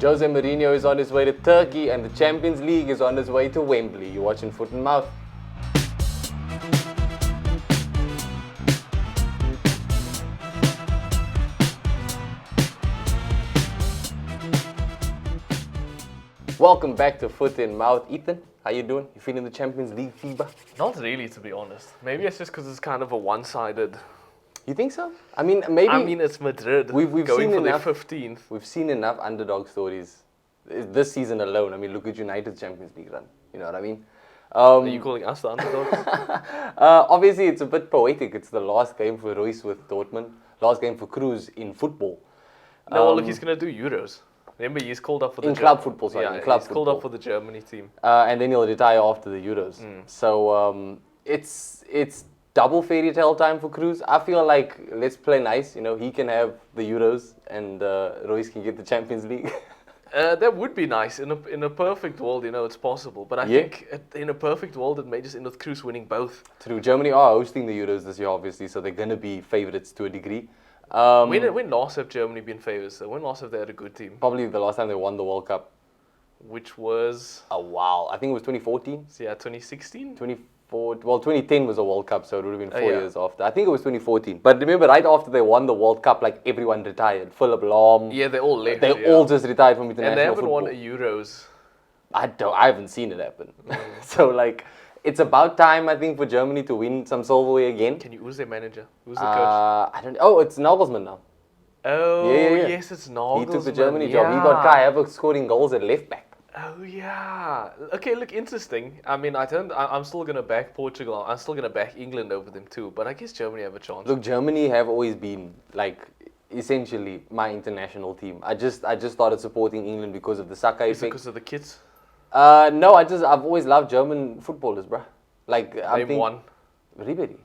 Jose Mourinho is on his way to Turkey and the Champions League is on his way to Wembley. You're watching Foot and Mouth. Welcome back to Foot and Mouth. Ethan, how you doing? You feeling the Champions League fever? Not really, to be honest. Maybe it's just because it's kind of a one-sided. You think so? I mean, maybe. It's Madrid. We've going seen for enough, their 15th. We've seen enough underdog stories this season alone. I mean, look at United's Champions League run. You know what I mean? Are you calling us the underdogs? Obviously, it's a bit poetic. It's the last game for Royce with Dortmund. Last game for Cruz in football. No, well, look, he's going to do Euros. Remember, he's called up for the club football. Sorry, yeah, in club he's football. called up for the Germany team. And then he'll retire after the Euros. So it's double fairy tale time for Cruz. I feel like let's play nice. You know, he can have the Euros and Royce can get the Champions League. That would be nice. In a perfect world, you know, it's possible. But I think in a perfect world, it may just end with Cruz winning both. True. Germany are hosting the Euros this year, obviously, so they're going to be favourites to a degree. When last have Germany been favourites? So when last have they had a good team? Probably the last time they won the World Cup. Which was? A while. I think it was 2014. So yeah, 2016? 2010 was a World Cup, so it would have been 4 years after. I think it was 2014. But remember, right after they won the World Cup, like everyone retired. Philip Lahm. Yeah, they all left. They all just retired from international football. And they haven't football. won a Euros. I haven't seen it happen. So like, it's about time, I think, for Germany to win some silverware again. Who's their manager? Who's the coach? I don't. Oh, it's Nagelsmann now. Oh, Yeah. yes, it's Nagelsmann. He took the Germany job. He got Kai Havertz scoring goals at left back. Oh yeah. Okay, look, interesting. I mean, I'm still gonna back Portugal. I'm still gonna back England over them too. But I guess Germany have a chance. Look, Germany have always been like essentially my international team. I just started supporting England because of the Saka Is it effect. because of the kids? No, I've always loved German footballers, bruh. Like Name one. Ribery.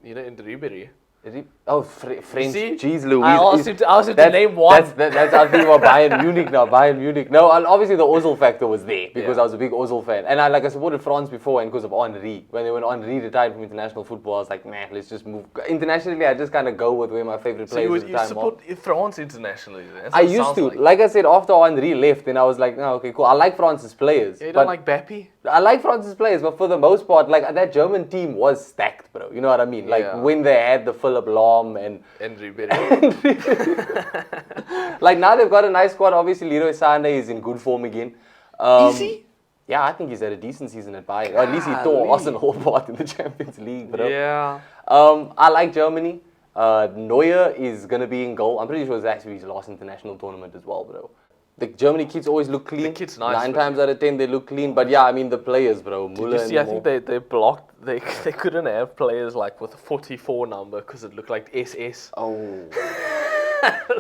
You know, in the Ribery. French. See? Jeez Louise. I asked him to name one. That's I'm thinking about Bayern Munich now. Bayern Munich. No, and obviously the Ozil factor was there because I was a big Ozil fan. And I supported France before and because of Henry. When Henry retired from international football, I was like, man, let's just move. Internationally, I just kind of go with where my favorite players at the time you support France internationally then? I used to. Like I said, after Henry left, then I was like, no, okay, cool. I like France's players. Yeah, you don't like Bappy? I like France's players, but for the most part, like that German team was stacked, bro. You know what I mean? Like when they had the Philip Lahm and Ribery. Like now they've got a nice squad. Obviously, Leroy Sané is in good form again. Is he? Yeah, I think he's had a decent season at Bayern. Or at least he tore Arsenal apart in the Champions League, bro. Yeah. I like Germany. Neuer is gonna be in goal. I'm pretty sure it's actually his last international tournament as well, bro. The Germany kids always look clean. The kids nice. 9 times out of 10 they look clean. But yeah, I mean the players, bro. Did you see? I think they blocked. They couldn't have players like with a 44 number because it looked like SS. Oh.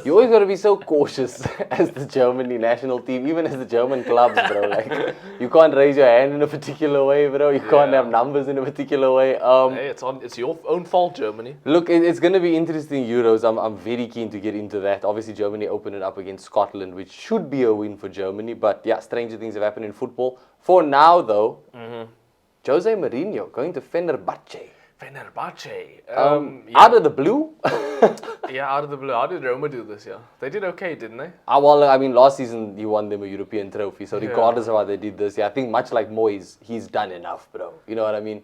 You always got to be so cautious as the Germany national team, even as the German clubs, bro. Like, you can't raise your hand in a particular way, bro. You can't have numbers in a particular way. Hey, it's your own fault, Germany. Look, it's going to be interesting Euros. I'm very keen to get into that. Obviously, Germany opened it up against Scotland, which should be a win for Germany. But yeah, stranger things have happened in football. For now, though, Jose Mourinho going to Fenerbahce. Fenerbahce. Out of the blue? Yeah, out of the blue. How did Roma do this year? They did okay, didn't they? Well, I mean, last season he won them a European trophy. So regardless of how they did this year, I think much like Moyes, he's done enough, bro. You know what I mean?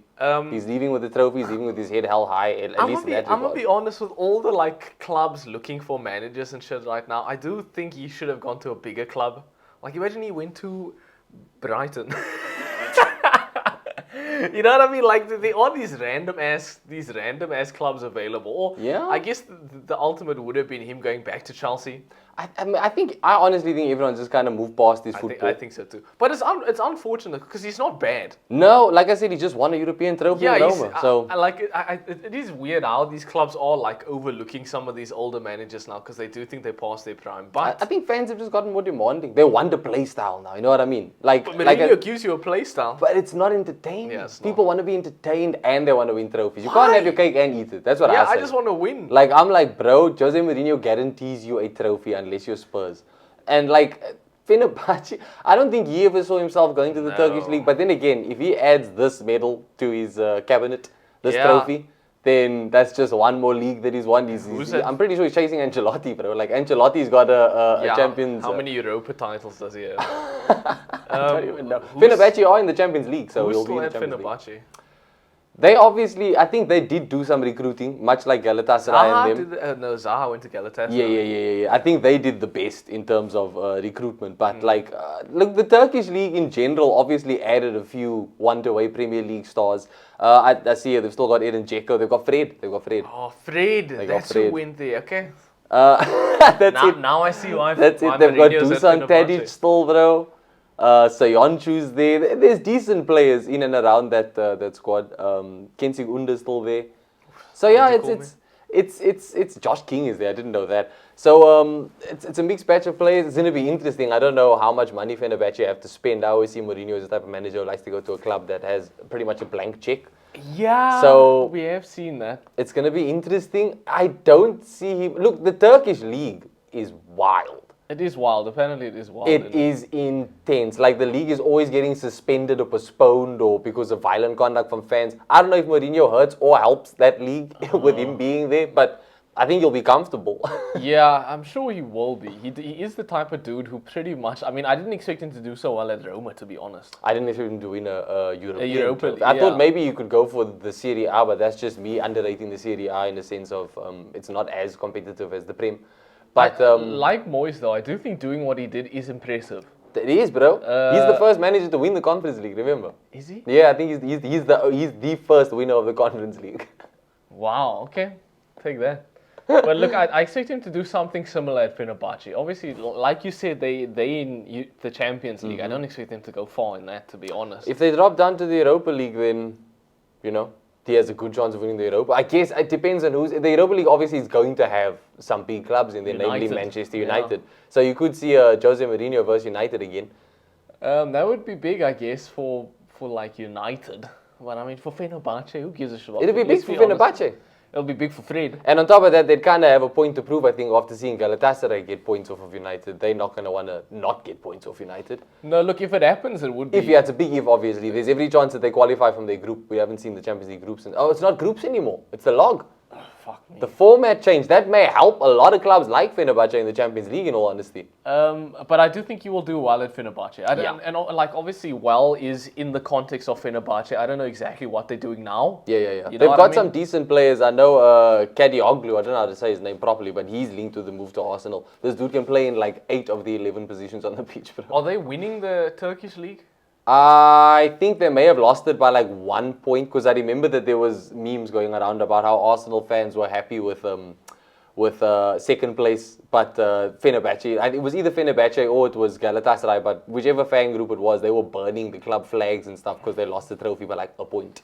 He's leaving with the trophy. He's leaving with his head held high. At least in that regard. I'm gonna be honest with all the like clubs looking for managers and shit right now. I do think he should have gone to a bigger club. Like imagine he went to Brighton. You know what I mean? Like there are these random ass clubs available. Or I guess the ultimate would have been him going back to Chelsea. I honestly think everyone's just kind of moved past his football. I think so too. But it's unfortunate because he's not bad. No, like I said, he just won a European trophy with Roma. So it is weird how these clubs are like overlooking some of these older managers now because they do think they passed their prime. But I think fans have just gotten more demanding. They want a play style now. You know what I mean? Like Mourinho gives you a play style, but it's not entertaining. Yeah, people want to be entertained and they want to win trophies. You can't have your cake and eat it. That's what I say. I just want to win. Like I'm like, bro, Jose Mourinho guarantees you a trophy unless you're Spurs. And like Fenerbahce, I don't think he ever saw himself going to the Turkish league. But then again, if he adds this medal to his cabinet, this trophy, then that's just one more league that he's won. I'm pretty sure he's chasing Ancelotti, bro. Like Ancelotti's got a Champions. How many Europa titles does he have? I don't even know. Fenerbahce are in the Champions League, so he'll be in the Champions League. They obviously, I think they did do some recruiting, much like Galatasaray and them. No, Zaha went to Galatasaray. Yeah. I think they did the best in terms of recruitment. But look, the Turkish league in general obviously added a few one-to-away Premier League stars. I see they've still got Edin Dzeko. They've got Fred. Oh, Fred. That's who went there. Okay. That's it. Now I see why. That's it. They've got Dusan Tadic still, bro. Soyuncu's there. There's decent players in and around that squad. Kensing Unda's still there. So yeah, it's Josh King is there. I didn't know that. So it's a mixed batch of players. It's gonna be interesting. I don't know how much money Fenerbahce have to spend. I always see Mourinho as the type of manager who likes to go to a club that has pretty much a blank check. Yeah. So we have seen that. It's gonna be interesting. I don't see him. Look, the Turkish league is wild. It is wild. Apparently, it is wild. It is intense. Like, the league is always getting suspended or postponed or because of violent conduct from fans. I don't know if Mourinho hurts or helps that league with him being there, but I think he'll be comfortable. Yeah, I'm sure he will be. He is the type of dude who pretty much... I mean, I didn't expect him to do so well at Roma, to be honest. I didn't expect him to win a Europa League. I thought maybe you could go for the Serie A, but that's just me underrating the Serie A in the sense of it's not as competitive as the Prem. But like Moyes, though, I do think doing what he did is impressive. It is, bro. He's the first manager to win the Conference League, remember? Is he? Yeah, I think he's the first winner of the Conference League. Wow, okay. Take that. But look, I expect him to do something similar at Fenerbahce. Obviously, like you said, they in the Champions League. I don't expect them to go far in that, to be honest. If they drop down to the Europa League, then, he has a good chance of winning the Europa. I guess it depends on who's... The Europa League obviously is going to have some big clubs in there, namely Manchester United. Yeah. So you could see Jose Mourinho versus United again. That would be big, I guess, for like United. But I mean, for Fenerbahce, who gives a shit? It'll be big for Fenerbahce. It'll be big for Fred. And on top of that, they'd kind of have a point to prove, I think, after seeing Galatasaray get points off of United. They're not going to want to not get points off United. No, look, if it happens, it would be... It's a big if, obviously. There's every chance that they qualify from their group. We haven't seen the Champions League groups. It's not groups anymore. It's the log. Oh, fuck me. The format changed. That may help a lot of clubs like Fenerbahce in the Champions League, in all honesty. But I do think he will do well at Fenerbahce. And obviously, well is in the context of Fenerbahce. I don't know exactly what they're doing now. Yeah. They've got some decent players. I know Kadioglu, I don't know how to say his name properly, but he's linked to the move to Arsenal. This dude can play in like 8 of the 11 positions on the pitch, bro. Are they winning the Turkish league? I think they may have lost it by like 1 point, because I remember that there was memes going around about how Arsenal fans were happy with second place, but Fenerbahce, it was either Fenerbahce or it was Galatasaray, but whichever fan group it was, they were burning the club flags and stuff because they lost the trophy by like a point.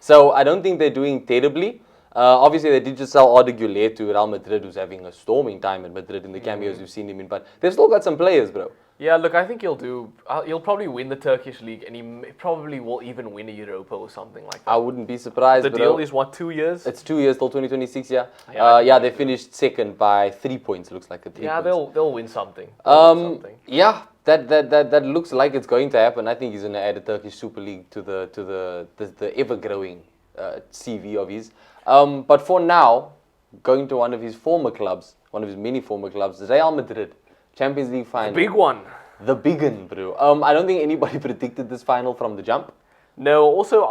So I don't think they're doing terribly. Obviously, they did just sell Arda Güler to Real Madrid, who's having a storming time at Madrid in the cameos we've seen him in, but they've still got some players, bro. Yeah, look, I think he'll probably win the Turkish league, and he probably will even win a Europa or something like that. I wouldn't be surprised. The deal is what, 2 years? It's 2 years till 2026. Yeah. They finished second by 3 points. Looks like they'll win something. Yeah, that looks like it's going to happen. I think he's going to add a Turkish Super League to the ever growing CV of his. But for now, going to one of his many former clubs, Real Madrid. Champions League final. The big one. The big one, bro. I don't think anybody predicted this final from the jump. No, also,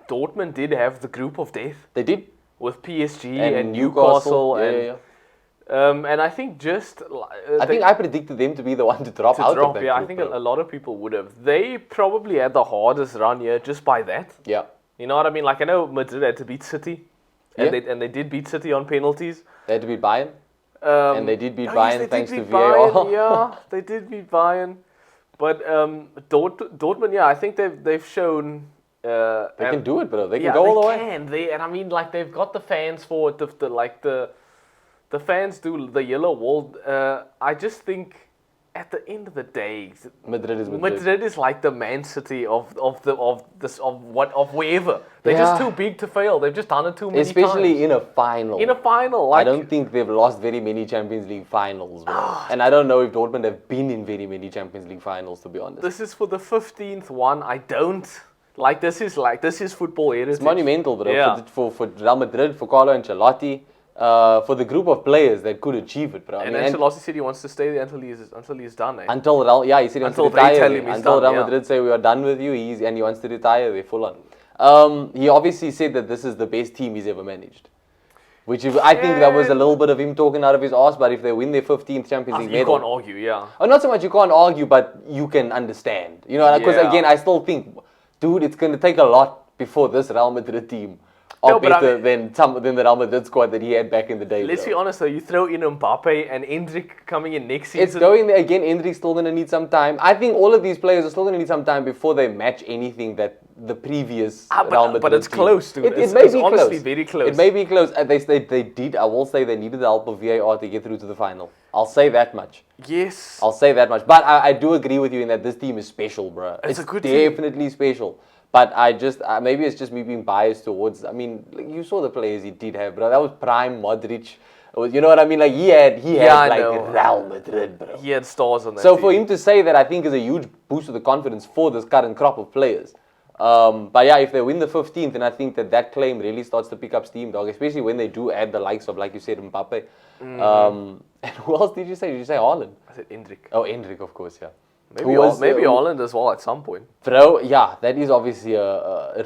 Dortmund did have the group of death. They did. With PSG and Newcastle. And I think I predicted them to be the one to drop out of that group, I think a lot of people would have. They probably had the hardest run here just by that. Yeah. You know what I mean? Like, I know Madrid had to beat City. And they did beat City on penalties. They had to beat Bayern. And they did beat Bayern thanks to VAR. Bayern, yeah, they did beat Bayern. But Dortmund, I think they've shown... they can do it, bro. They can go all the way. And I mean, like, they've got the fans for it. The fans do the yellow wall. I just think... At the end of the day, Madrid is like the Man City of wherever. They're just too big to fail. They've just done it too many times. Especially in a final. Like, I don't think they've lost very many Champions League finals, bro. And I don't know if Dortmund have been in very many Champions League finals, to be honest. This is for the 15th one. I don't this is football heritage. It's monumental, bro. For Real Madrid, for Carlo Ancelotti, for the group of players that could achieve it, bro. And Ancelotti said he wants to stay there until he's done. He said he wants to retire. Until Real Madrid say we are done with you, and he wants to retire there full on. He obviously said that this is the best team he's ever managed. Which I think that was a little bit of him talking out of his arse, but if they win their 15th Champions League medal... You can't argue, yeah. Oh, not so much you can't argue, but you can understand. You know, because again, I still think, dude, it's going to take a lot before this Real Madrid team are better than the Real Madrid squad that he had back in the day. Let's be honest though, you throw in Mbappe and Endrick coming in next season. It's going there again. Endrick's still going to need some time. I think all of these players are still going to need some time before they match anything that the previous Real Madrid but it's team. Close, dude. It may be honestly close. Very close. It may be close. They did. I will say they needed the help of VAR to get through to the final. I'll say that much. Yes. I'll say that much. But I do agree with you in that this team is special, bro. It's a good definitely special. But I just, maybe it's just me being biased towards, you saw the players he did have, bro. That was prime Modric. You know what I mean? Like, he had Real Madrid, bro. He had stars on that team. So for him to say that, I think is a huge boost of the confidence for this current crop of players. But yeah, if they win the 15th, then I think that claim really starts to pick up steam, dog. Especially when they do add the likes of, like you said, Mbappe. And who else did you say? Did you say Haaland? I said Endrick. Oh, Endrick, of course, yeah. Maybe Haaland as well at some point. Bro, yeah, that is obviously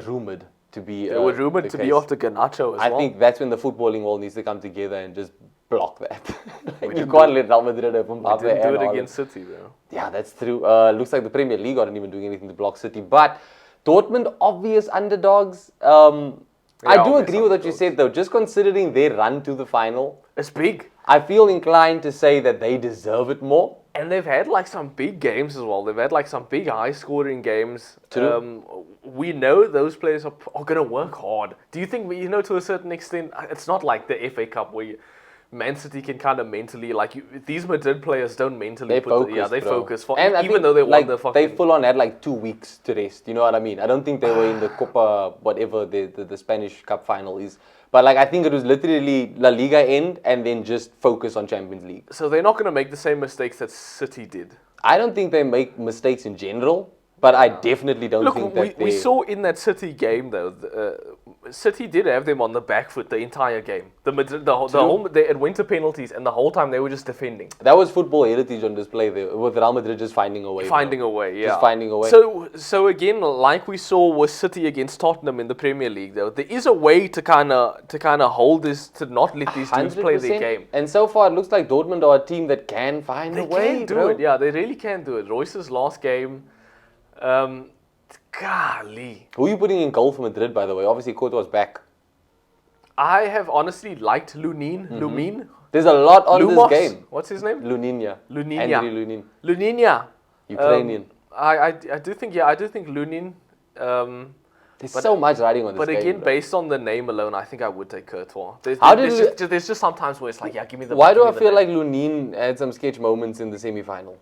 rumored to be. They were rumored to be after Garnacho as well. I think that's when the footballing world needs to come together and just block that. You can't let Real Madrid have Mbappe. We didn't do it against City, though. Yeah, that's true. Looks like the Premier League aren't even doing anything to block City. But Dortmund, obvious underdogs. I do agree with what you said, though. Just considering their run to the final. It's big. I feel inclined to say that they deserve it more. And they've had some big games as well. They've had some big high-scoring games. We know those players are going to work hard. Do you think, to a certain extent, it's not like the FA Cup where Man City can kind of mentally, these Madrid players don't mentally they focus. Even though they won the fucking... They full on had 2 weeks to rest, you know what I mean? I don't think they were in the Copa, whatever the Spanish Cup final is. But I think it was literally La Liga end and then just focus on Champions League. So they're not going to make the same mistakes that City did? I don't think they make mistakes in general, but I definitely don't think that we saw in that City game, though, City did have them on the back foot the entire game. It went to penalties, and the whole time they were just defending. That was football heritage on display there, with Real Madrid just finding a way. Just finding a way. So again, like we saw with City against Tottenham in the Premier League, though, there is a way to kind of hold this, to not let these teams play their game. And so far, it looks like Dortmund are a team that can find a way. They can do it, yeah, they really can do it. Royce's last game. Golly. Who are you putting in goal for Madrid, by the way? Obviously, Courtois back. I have honestly liked Lunin. There's a lot on this game. What's his name? Luninha. Andriy Lunin. Ukrainian. I do think Lunin. There's so much riding on this game. But again, based on the name alone, I think I would take Courtois. There's just sometimes where it's give me the... Why do I feel like Lunin had some sketch moments in the semi-final?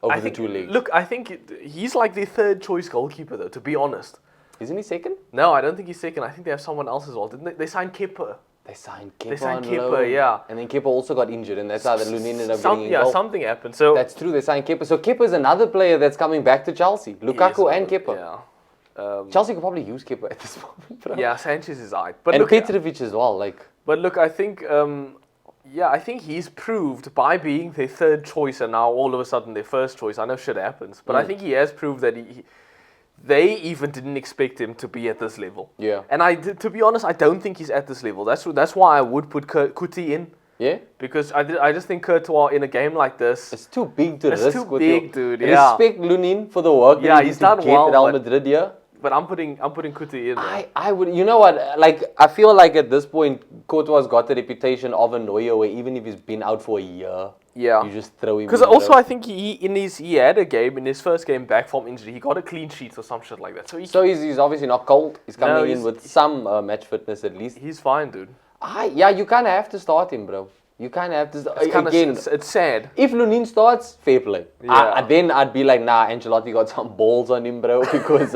Over the 2 legs. Look, I think he's the third choice goalkeeper, though, to be honest. Isn't he second? No, I don't think he's second. I think they have someone else as well. Didn't they? They signed Kepa. They signed Kepa, yeah. And then Kepa also got injured, and that's how the Lunin ended up getting in goal. Something happened. So that's true, they signed Kepa. So Kepa is another player that's coming back to Chelsea. Lukaku and Kepa. Yeah. Chelsea could probably use Kepa at this moment, bro. Yeah, Sanchez is out. And Petrovic as well, But look, I think... I think he's proved by being their third choice and now all of a sudden their first choice. I know shit happens, but I think he has proved that they even didn't expect him to be at this level. Yeah. And to be honest, I don't think he's at this level. That's why I would put Kuti in. Yeah. Because I just think Courtois in a game like this, it's too big to risk. It's too big, dude. Yeah. Respect Lunin for the work that he's done well. Real Madrid here. But I'm putting Kuti in. I would, you know what? I feel like at this point, Courtois got the reputation of a Neuer, where even if he's been out for a year, you just throw him. Because also, I think he had a game in his first game back from injury. He got a clean sheet or some shit like that. So he's obviously not cold. He's coming in with some match fitness at least. He's fine, dude. You kind of have to start him, bro. You kind of have to... It's sad. If Lunin starts, fair play. Yeah. Then I'd be like, nah, Ancelotti got some balls on him, bro, because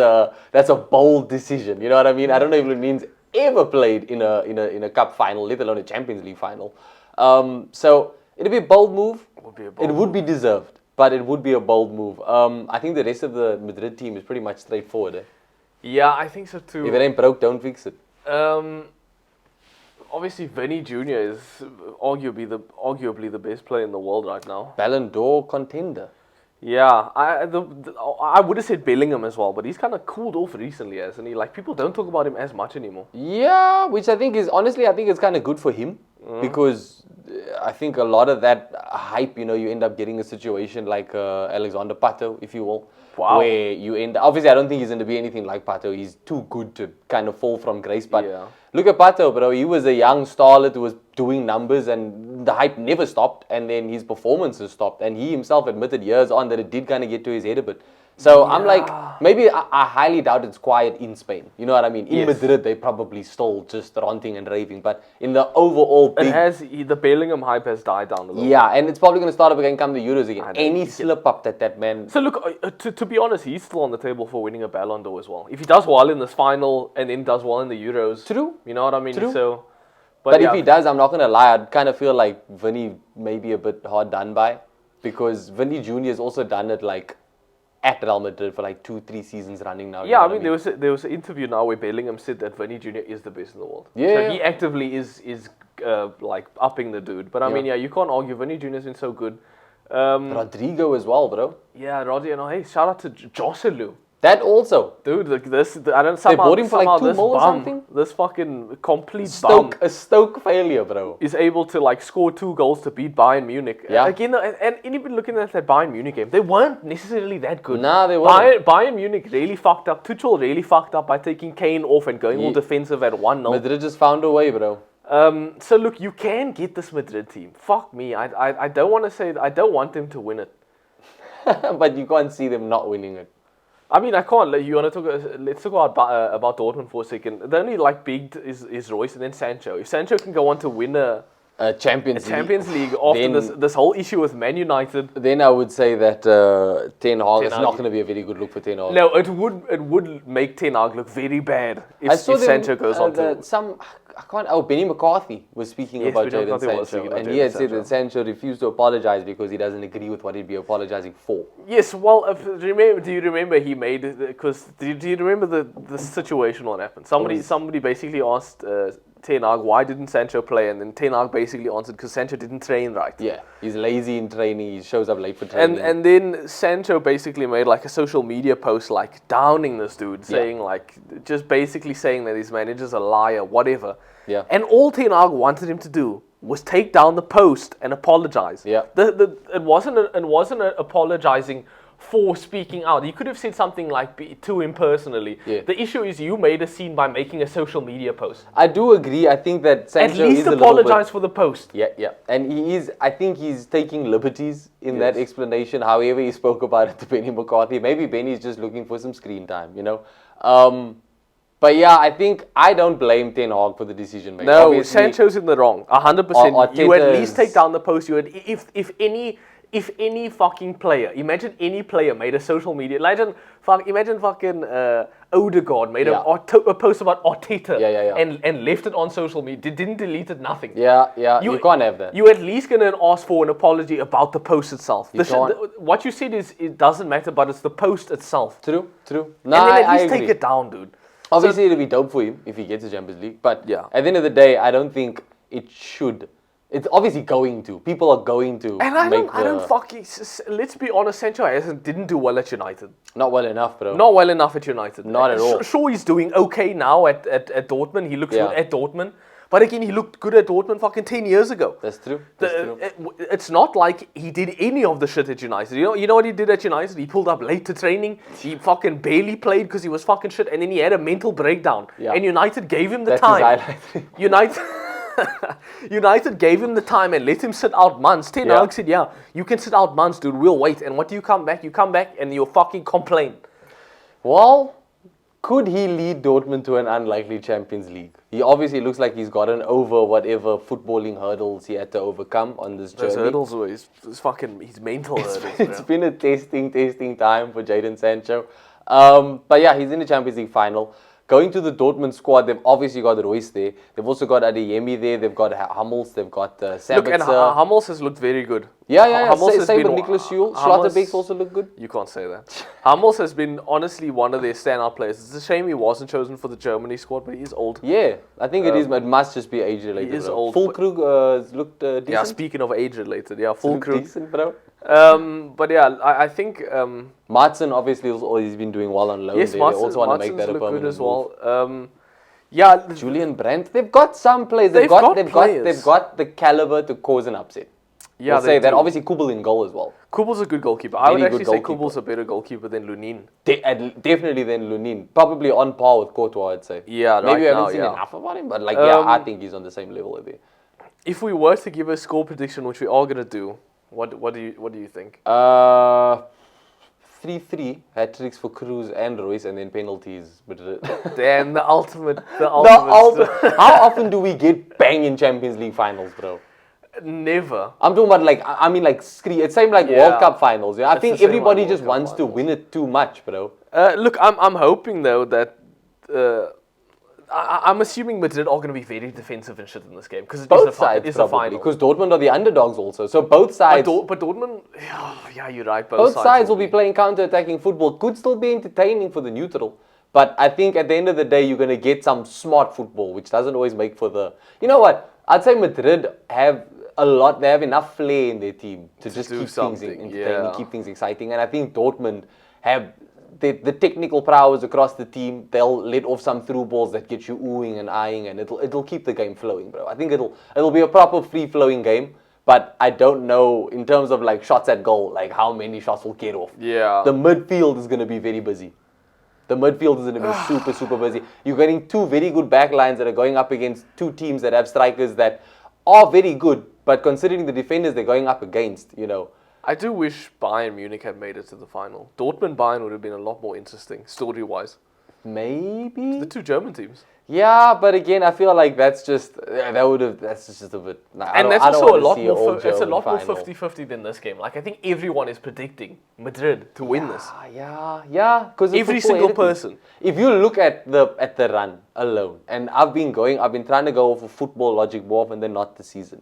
that's a bold decision. You know what I mean? I don't know if Lunin's ever played in a cup final, let alone a Champions League final. So it'd be a bold move. It would be deserved, but it would be a bold move. I think the rest of the Madrid team is pretty much straightforward. Yeah, I think so too. If it ain't broke, don't fix it. Obviously, Vinny Jr. is arguably the best player in the world right now. Ballon d'Or contender. Yeah, I would have said Bellingham as well, but he's kind of cooled off recently, hasn't he? Like, people don't talk about him as much anymore. Yeah, which I think is, honestly, I think it's kind of good for him because I think a lot of that hype, you end up getting a situation like Alexander Pato, if you will. Wow. Where you end, obviously I don't think he's going to be anything like Pato. He's too good to kind of fall from grace. But look at Pato, bro. He was a young starlet who was doing numbers and the hype never stopped. And then his performances stopped. And he himself admitted years on that it did kind of get to his head a bit. So I'm like, maybe I highly doubt it's quiet in Spain. You know what I mean? In Madrid, they probably still just ranting and raving. But in the overall big... the Bellingham hype has died down a little bit. Yeah, and it's probably going to start up again come the Euros again. Any slip up that man... So look, to be honest, he's still on the table for winning a Ballon d'Or as well. If he does well in this final and then does well in the Euros... True. You know what I mean? True. So, but if he does, I'm not going to lie, I'd kind of feel like Vinny may be a bit hard done by. Because Vinny Jr. has also done it like... at Real Madrid for like 2-3 seasons running now. Yeah, I mean, there was an interview now where Bellingham said that Vinny Jr. is the best in the world. Yeah. So he actively is like upping the dude. But I mean, you can't argue. Vinny Jr. has been so good. Rodrigo as well, bro. Yeah, Rodrigo. Hey, shout out to Joselu. That also. Dude, like I don't somehow... They bought him for like 2 mil or something? This fucking complete bum. A Stoke failure, bro. Is able to like score 2 goals to beat Bayern Munich. Yeah. Again, and even looking at that Bayern Munich game, they weren't necessarily that good. Nah, they weren't. Bayern Munich really fucked up. Tuchel really fucked up by taking Kane off and going all defensive at 1-0. Madrid just found a way, bro. So look, you can get this Madrid team. Fuck me. I don't want to say... I don't want them to win it. But you can't see them not winning it. I mean, I can't. You want to talk? Let's talk about Dortmund for a second. The only like big is Royce and then Sancho. If Sancho can go on to win a Champions League after this whole issue with Man United, then I would say that Ten Hag is not going to be a very good look for Ten Hag. No, it would make Ten Hag look very bad if Sancho goes on to. Benny McCarthy was speaking about Jadon Sancho, and he had said that Sancho refused to apologize because he doesn't agree with what he'd be apologizing for. Yes, well, do you remember he made because do you remember the situation what happened? Somebody basically asked Ten Hag why didn't Sancho play, and then Ten Hag basically answered because Sancho didn't train right. Yeah, he's lazy in training. He shows up late for training. And then Sancho basically made like a social media post like downing this dude, saying like just basically saying that his manager's a liar, whatever. Yeah. And all Ten Hag wanted him to do was take down the post and apologize. Yeah. It wasn't apologizing for speaking out. You could have said something like to him personally. Yeah. The issue is you made a scene by making a social media post. I do agree. I think that Sancho at least apologize for the post. Yeah. And I think he's taking liberties in that explanation. However he spoke about it to Benny McCarthy. Maybe Benny's just looking for some screen time, But yeah, I don't blame Ten Hag for the decision making. No, Sancho's in the wrong. 100%. You at least take down the post. If any fucking player, imagine any player made a social media. Imagine fucking Odegaard made a post about Arteta and left it on social media. Didn't delete it, nothing. Yeah. You can't have that. You at least gonna ask for an apology about the post itself. What you said is it doesn't matter, but it's the post itself. True. No, and then at least take it down, dude. Obviously, it'll be dope for him if he gets the Champions League. But at the end of the day, I don't think it should. It's obviously going to. People are going to. And I don't fucking. Let's be honest, Sancho didn't do well at United. Not well enough, bro. Not well enough at United. Not at all. Sure, he's doing okay now at Dortmund. He looks good at Dortmund. But again, he looked good at Dortmund fucking 10 years ago. That's true. It's not like he did any of the shit at United. You know what he did at United? He pulled up late to training. He fucking barely played because he was fucking shit. And then he had a mental breakdown. Yeah. And United gave him the time. United gave him the time and let him sit out months. Ten Hag said, you can sit out months, dude. We'll wait. And what do you come back? You come back and you fucking complain. Well, could he lead Dortmund to an unlikely Champions League? He obviously looks like he's gotten over whatever footballing hurdles he had to overcome on this journey. Those hurdles were his mental hurdles. It's been a testing time for Jadon Sancho. But yeah, he's in the Champions League final. going to the Dortmund squad, they've obviously got Royce there. They've also got Adeyemi there. They've got Hummels. They've got Sabitzer. Look, and Hummels has looked very good. Yeah. Same with Nicholas Schule. Schlotterbeck's also looked good. You can't say that. Hummels has been honestly one of their standout players. It's a shame he wasn't chosen for the Germany squad, but he is old. Yeah, I think it is. It must just be age related. He is old. Fulkrug looked decent. Yeah, speaking of age related, Fulkrug. Decent, bro. But yeah, I think Martsen obviously has always been doing well on loan. Yes, they also want to make that a permanent good as well. Yeah, Julian Brandt. They've got some players. They've got the caliber to cause an upset. Yeah, we'll say that. Obviously, Kubel in goal as well. Kubel's a good goalkeeper. I would actually say Kubel's a better goalkeeper than Lunin. Definitely than Lunin. Probably on par with Courtois, I'd say. Yeah, maybe we haven't seen enough about him, but I think he's on the same level there. If we were to give a score prediction, which we are gonna do, what do you think? 3-3 hat-tricks for Cruz and Royce, and then penalties. Damn, the ultimate. How often do we get bang in Champions League finals, bro? Never. I'm talking about it's same like World Cup finals. Yeah, I think everybody just wants to win it too much, bro. Look, I'm hoping though that I'm assuming Madrid are going to be very defensive and shit in this game because both sides it's a final. Because Dortmund are the underdogs also, so both sides. But Dortmund, yeah, you're right. Both sides will be playing counter-attacking football. Could still be entertaining for the neutral, but I think at the end of the day, you're going to get some smart football, which doesn't always make for the. You know what? I'd say Madrid have a lot. They have enough flair in their team to just keep things entertaining, keep things exciting, and I think Dortmund have. The technical prowess across the team, they'll let off some through balls that get you oohing and eyeing, and it'll keep the game flowing, bro. I think it'll be a proper free-flowing game, but I don't know in terms of like shots at goal, like how many shots will get off. Yeah. The midfield is going to be very busy. The midfield is going to be super busy. You're getting two very good back lines that are going up against two teams that have strikers that are very good, but considering the defenders they're going up against, I do wish Bayern Munich had made it to the final. Dortmund-Bayern would have been a lot more interesting, story-wise. Maybe? The two German teams. Yeah, but again, I feel like that's just a bit... And that's also a lot more 50-50 than this game. Like, I think everyone is predicting Madrid to win this. Yeah. Every single person. If you look at the run alone, and I've been trying to go for football logic more often than not this season.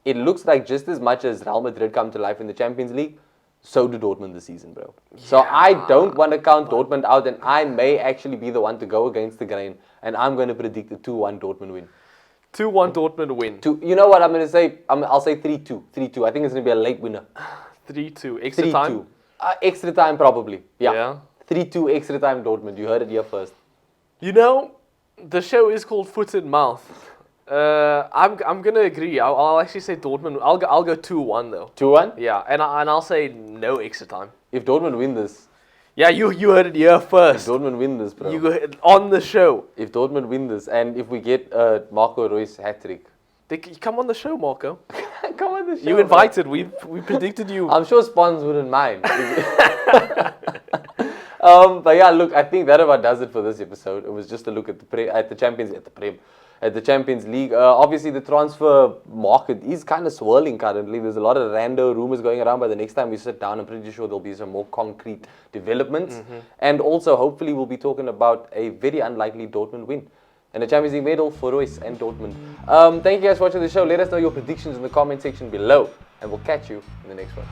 It looks like just as much as Real Madrid come to life in the Champions League, so do Dortmund this season, bro. Yeah, so I don't want to count Dortmund out, and I may actually be the one to go against the grain, and I'm going to predict a 2-1 Dortmund win. 2-1 Dortmund win. You know what I'm going to say? I'll say 3-2. 3-2. I think it's going to be a late winner. 3-2. Extra time? Extra time, probably. Yeah. 3-2 extra time Dortmund. You heard it here first. The show is called Foot and Mouth. I'm gonna agree. I'll actually say Dortmund. I'll go 2-1 though. 2-1? Yeah, and I'll say no extra time. If Dortmund win this. Yeah, you heard it here first. If Dortmund win this, bro. You go on the show. If Dortmund win this, and if we get Marco Reus hat-trick. Come on the show, Marco. Come on the show. You invited. We predicted you. I'm sure Spons wouldn't mind. But yeah, look, I think that about does it for this episode. It was just a look at the Champions League. Obviously, the transfer market is kind of swirling currently. There's a lot of rando rumors going around, but the next time we sit down, I'm pretty sure there'll be some more concrete developments. Mm-hmm. And also, hopefully, we'll be talking about a very unlikely Dortmund win and a Champions League medal for Royce and Dortmund. Thank you guys for watching the show. Let us know your predictions in the comment section below, and we'll catch you in the next one.